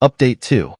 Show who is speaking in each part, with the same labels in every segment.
Speaker 1: Update 2.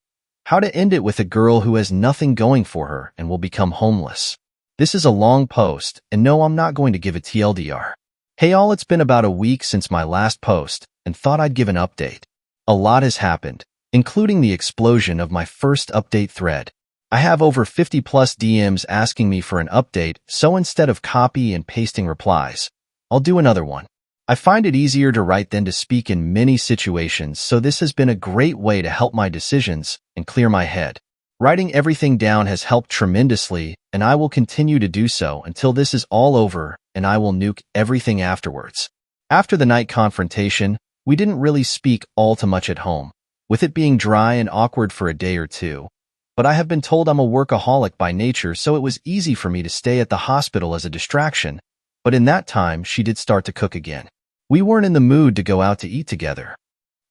Speaker 1: How to end it with a girl who has nothing going for her and will become homeless. This is a long post, and no, I'm not going to give a TLDR. Hey all, it's been about a week since my last post, and thought I'd give an update. A lot has happened, including the explosion of my first update thread. I have over 50 plus DMs asking me for an update, so instead of copy and pasting replies, I'll do another one. I find it easier to write than to speak in many situations, so this has been a great way to help my decisions and clear my head. Writing everything down has helped tremendously, and I will continue to do so until this is all over, and I will nuke everything afterwards. After the night confrontation, we didn't really speak all too much at home, with it being dry and awkward for a day or two. But I have been told I'm a workaholic by nature, so it was easy for me to stay at the hospital as a distraction. But in that time, she did start to cook again. We weren't in the mood to go out to eat together.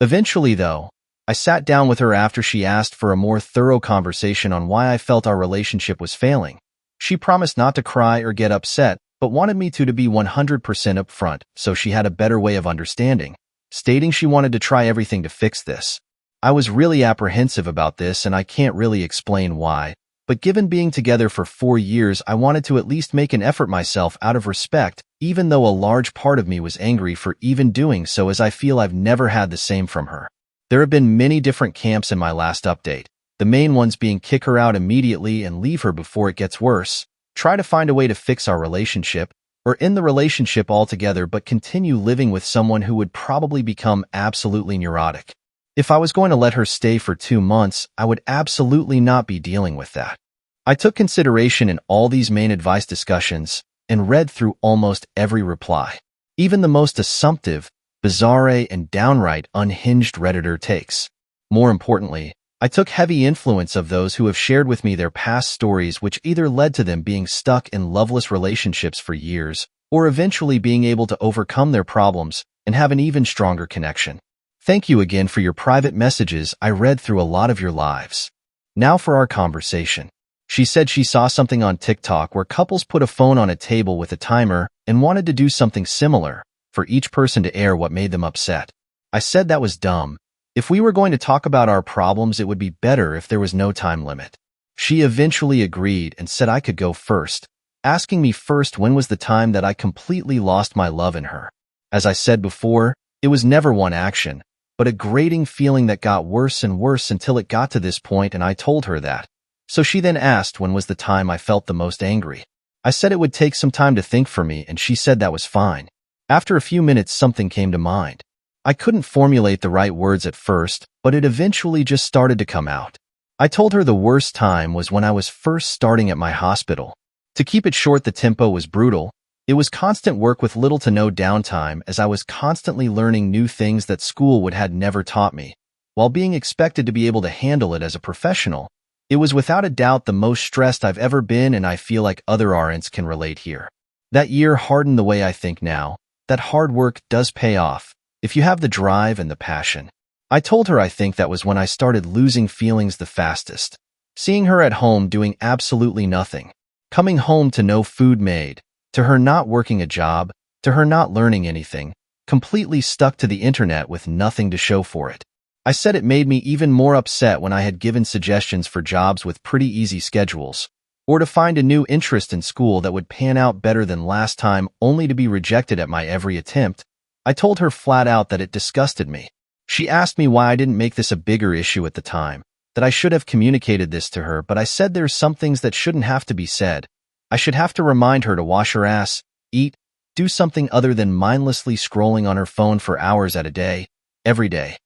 Speaker 1: Eventually, though, I sat down with her after she asked for a more thorough conversation on why I felt our relationship was failing. She promised not to cry or get upset, but wanted me to be 100% upfront, so she had a better way of understanding, stating she wanted to try everything to fix this. I was really apprehensive about this, and I can't really explain why, but given being together for 4 years, I wanted to at least make an effort myself out of respect, even though a large part of me was angry for even doing so, as I feel I've never had the same from her. There have been many different camps in my last update, the main ones being kick her out immediately and leave her before it gets worse, try to find a way to fix our relationship, or end the relationship altogether but continue living with someone who would probably become absolutely neurotic. If I was going to let her stay for 2 months, I would absolutely not be dealing with that. I took consideration in all these main advice discussions and read through almost every reply, even the most assumptive, bizarre, and downright unhinged Redditor takes. More importantly, I took heavy influence of those who have shared with me their past stories, which either led to them being stuck in loveless relationships for years or eventually being able to overcome their problems and have an even stronger connection. Thank you again for your private messages. I read through a lot of your lives. Now for our conversation. She said she saw something on TikTok where couples put a phone on a table with a timer and wanted to do something similar for each person to air what made them upset. I said that was dumb. If we were going to talk about our problems, it would be better if there was no time limit. She eventually agreed and said I could go first, asking me first when was the time that I completely lost my love in her. As I said before, it was never one action, but a grating feeling that got worse and worse until it got to this point, and I told her that. So she then asked when was the time I felt the most angry. I said it would take some time to think for me, and she said that was fine. After a few minutes, something came to mind. I couldn't formulate the right words at first, but it eventually just started to come out. I told her the worst time was when I was first starting at my hospital. To keep it short, the tempo was brutal. It was constant work with little to no downtime, as I was constantly learning new things that school would had never taught me, while being expected to be able to handle it as a professional. It was without a doubt the most stressed I've ever been, and I feel like other RNs can relate here. That year hardened the way I think now. That hard work does pay off, if you have the drive and the passion. I told her I think that was when I started losing feelings the fastest. Seeing her at home doing absolutely nothing, coming home to no food made, to her not working a job, to her not learning anything, completely stuck to the internet with nothing to show for it. I said it made me even more upset when I had given suggestions for jobs with pretty easy schedules, or to find a new interest in school that would pan out better than last time, only to be rejected at my every attempt. I told her flat out that it disgusted me. She asked me why I didn't make this a bigger issue at the time, that I should have communicated this to her, but I said there's some things that shouldn't have to be said. I should have to remind her to wash her ass, eat, do something other than mindlessly scrolling on her phone for hours at a day, every day.